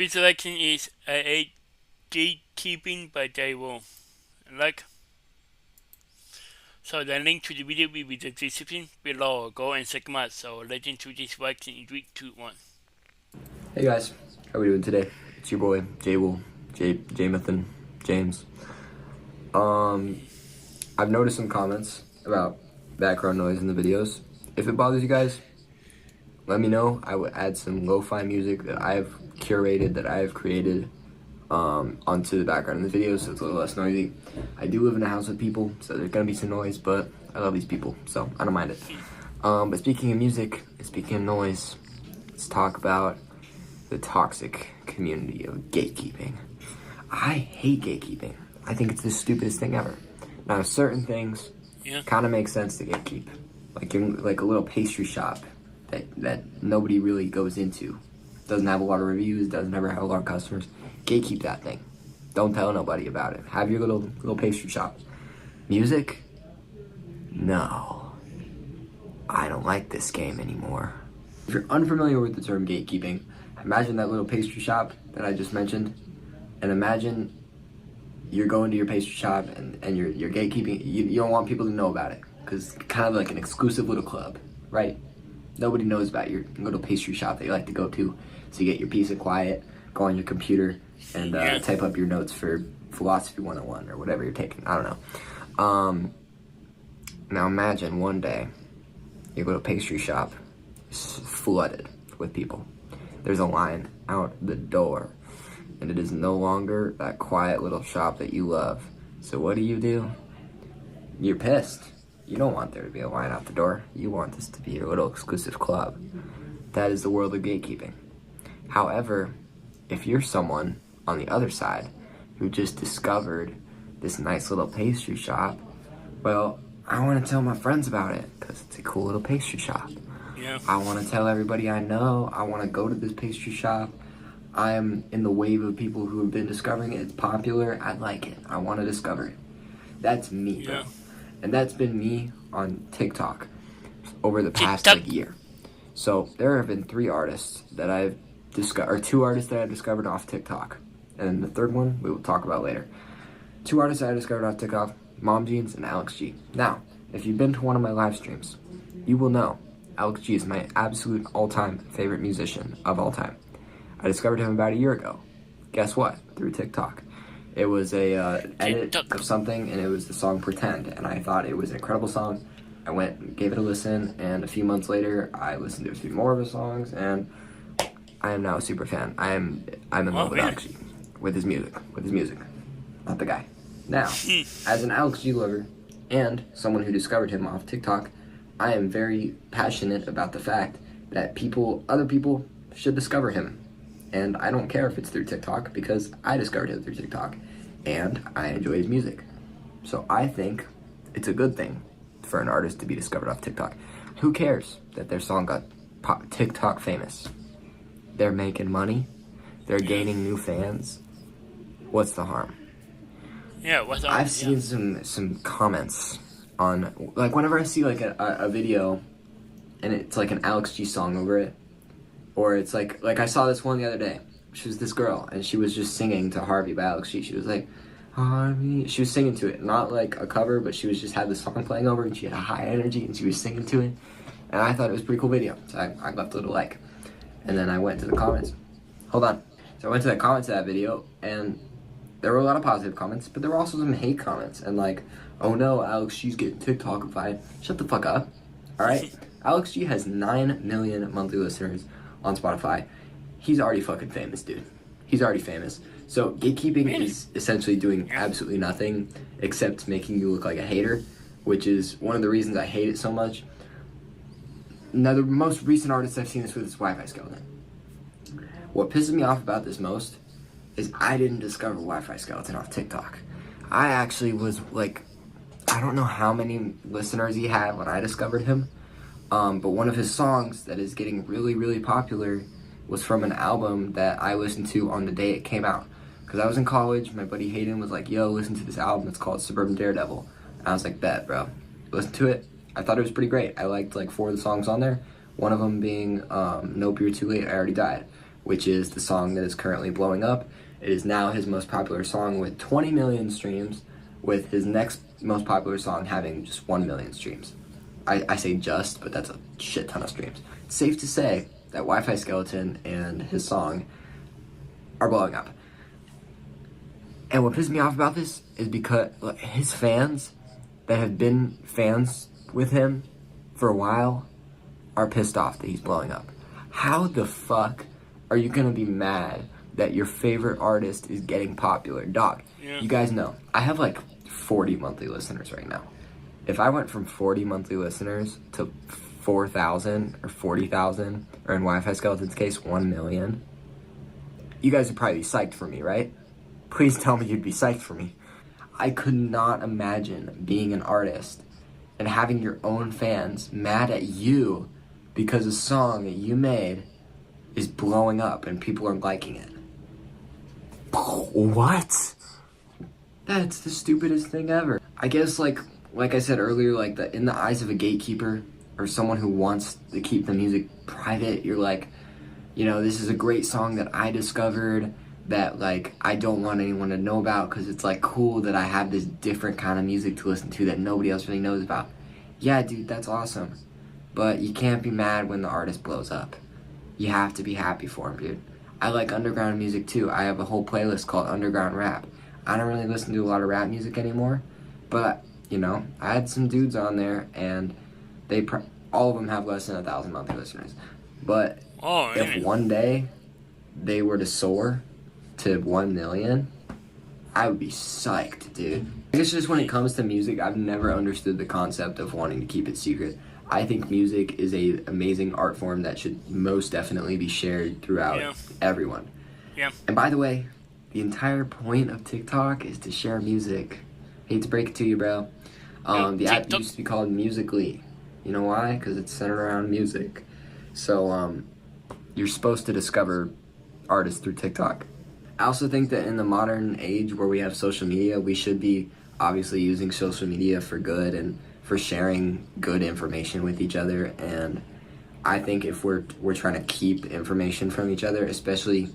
Selection is a gatekeeping by JethroCool. Like, so the link to the video will be the description below. Go and check them out. So let's into this selection in 3, 2, 1. Hey guys, how are we doing today? It's your boy, JethroCool, Jamathan, James. I've noticed some comments about background noise in the videos. If it bothers you guys, let me know. I would add some lo-fi music that I've curated, that I've created onto the background of the videos so it's a little less noisy. I do live in a house with people, so there's gonna be some noise, but I love these people, so I don't mind it. But speaking of music, speaking of noise, let's talk about the toxic community of gatekeeping. I hate gatekeeping. I think it's the stupidest thing ever. Now, certain things kind of make sense to gatekeep. Like a little pastry shop that nobody really goes into. Doesn't have a lot of reviews, doesn't ever have a lot of customers. Gatekeep that thing. Don't tell nobody about it. Have your little pastry shop. Music? No. I don't like this game anymore. If you're unfamiliar with the term gatekeeping, imagine that little pastry shop that I just mentioned, and imagine you're going to your pastry shop and you're gatekeeping. You don't want people to know about it because it's kind of like an exclusive little club, right? Nobody knows about your little pastry shop that you like to go to, so you get your peace of quiet, go on your computer, and type up your notes for Philosophy 101 or whatever you're taking. I don't know. Now imagine one day your little pastry shop is flooded with people. There's a line out the door, and it is no longer that quiet little shop that you love. So what do? You're pissed. You don't want there to be a line out the door. You want this to be your little exclusive club. That is the world of gatekeeping. However, if you're someone on the other side who just discovered this nice little pastry shop, well, I want to tell my friends about it because it's a cool little pastry shop. I want to tell everybody I know. I want to go to this pastry shop. I am in the wave of people who have been discovering it. It's popular. I like it. I want to discover it. That's me, bro. And that's been me on TikTok over the past year. So there have been 3 artists that I've discovered, or 2 artists that I've discovered off TikTok. And the third one we will talk about later. 2 artists that I discovered off TikTok, Mom Jeans and Alex G. Now, if you've been to one of my live streams, you will know Alex G is my absolute all-time favorite musician of all time. I discovered him about a year ago. Guess what? Through TikTok. It was a edit of something, and it was the song Pretend, and I thought it was an incredible song. I went and gave it a listen, and a few months later, I listened to a few more of his songs, and I am now a super fan. I'm in love with Alex G, with his music, not the guy. Now, as an Alex G lover, and someone who discovered him off TikTok, I am very passionate about the fact that other people should discover him. And I don't care if it's through TikTok because I discovered him through TikTok and I enjoy his music. So I think it's a good thing for an artist to be discovered off TikTok. Who cares that their song got TikTok famous? They're making money. They're gaining new fans. What's the harm? I've seen some comments on, like, whenever I see like a video and it's like an Alex G song over it, or it's like I saw this one the other day. She was this girl, and she was just singing to Harvey by Alex G. She was like, Harvey. She was singing to it, not like a cover, but she was just had the song playing over, and she had a high energy, and she was singing to it. And I thought it was a pretty cool video, so I left a little like. And then I went to the comments. Hold on. So I went to the comments of that video, and there were a lot of positive comments, but there were also some hate comments, and like, oh no, Alex G's getting TikTokified. Shut the fuck up. All right. Alex G has 9 million monthly listeners on Spotify. He's already fucking famous, dude. He's already famous. So gatekeeping is essentially doing absolutely nothing except making you look like a hater, which is one of the reasons I hate it so much. Now, the most recent artist I've seen this with is Wi-Fi Skeleton. What pisses me off about this most is I didn't discover Wi-Fi Skeleton off TikTok. I actually was like, I don't know how many listeners he had when I discovered him. But one of his songs that is getting really, really popular was from an album that I listened to on the day it came out. Because I was in college, my buddy Hayden was like, yo, listen to this album, it's called Suburban Daredevil. And I was like, bet, bro. Listen to it. I thought it was pretty great. I liked like 4 of the songs on there. One of them being Nope, You're Too Late, I Already Died, which is the song that is currently blowing up. It is now his most popular song with 20 million streams, with his next most popular song having just 1 million streams. I say just, but that's a shit ton of streams. It's safe to say that Wi-Fi Skeleton and his song are blowing up. And what pisses me off about this is because his fans that have been fans with him for a while are pissed off that he's blowing up. How the fuck are you gonna be mad that your favorite artist is getting popular? Dog, Yeah. you guys know, I have like 40 monthly listeners right now. If I went from 40 monthly listeners to 4,000 or 40,000, or in Wi-Fi Skeleton's case, 1 million, you guys would probably be psyched for me, right? Please tell me you'd be psyched for me. I could not imagine being an artist and having your own fans mad at you because a song that you made is blowing up and people are liking it. What? That's the stupidest thing ever. I guess like I said earlier, like in the eyes of a gatekeeper or someone who wants to keep the music private, you're like, you know, this is a great song that I discovered that like I don't want anyone to know about because it's like cool that I have this different kind of music to listen to that nobody else really knows about. Yeah, dude, that's awesome. But you can't be mad when the artist blows up. You have to be happy for him, dude. I like underground music too. I have a whole playlist called Underground Rap. I don't really listen to a lot of rap music anymore, but you know, I had some dudes on there and all of them have less than 1,000 monthly listeners. But if one day they were to soar to 1 million, I would be psyched, dude. I guess just when it comes to music, I've never understood the concept of wanting to keep it secret. I think music is an amazing art form that should most definitely be shared throughout everyone. Yeah. And by the way, the entire point of TikTok is to share music. Hate to break it to you, bro. The app used to be called Musical.ly. You know why? Because it's centered around music. So, you're supposed to discover artists through TikTok. I also think that in the modern age where we have social media, we should be obviously using social media for good and for sharing good information with each other. And I think if we're trying to keep information from each other, especially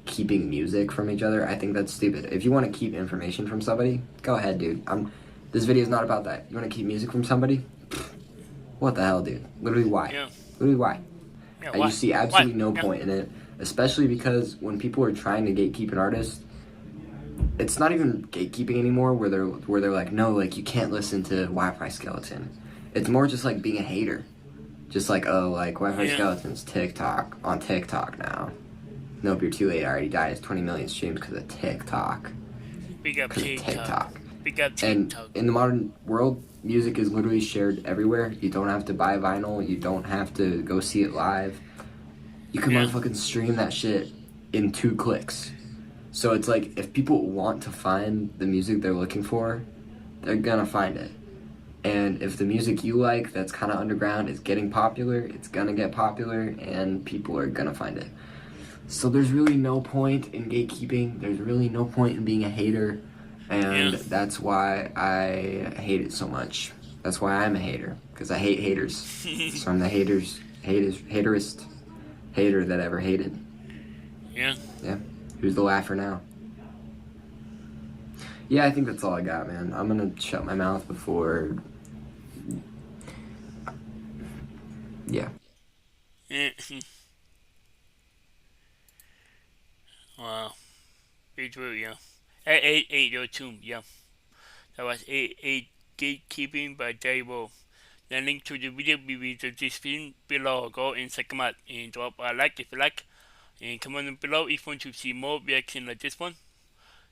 keeping music from each other, I think that's stupid. If you want to keep information from somebody, go ahead, dude. This video is not about that. You want to keep music from somebody? What the hell, dude? Literally, why? Yeah. Literally, why? Yeah, I just see absolutely no point in it, especially because when people are trying to gatekeep an artist, it's not even gatekeeping anymore where they're like, no, like you can't listen to Wi-Fi Skeleton. It's more just like being a hater. Just like, oh, like Wi-Fi Skeleton's on TikTok now. Nope, you're too late. I already died. It's 20 million streams because of TikTok. Big up TikTok. Big up And TikTok. in the modern world, music is literally shared everywhere. You don't have to buy vinyl. You don't have to go see it live. You can motherfucking stream that shit in 2 clicks. So it's like, if people want to find the music they're looking for, they're gonna find it. And if the music you like that's kind of underground is getting popular, it's gonna get popular and people are gonna find it. So there's really no point in gatekeeping. There's really no point in being a hater. And that's why I hate it so much. That's why I'm a hater. Because I hate haters. So I'm the haterist hater that ever hated. Yeah. Yeah. Who's the laugher now? Yeah, I think that's all I got, man. I'm gonna shut my mouth before... Yeah. Wow. Big true, yeah. Hey, your tune, yeah. That was a gatekeeping by JethroCool. The link to the video will be in the description below. Go and check them out and drop a like if you like. And comment below if you want to see more reaction like this one.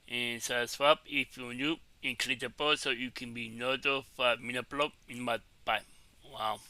And subscribe if you're new and click the bell so you can be notified when I upload in my bye. Wow.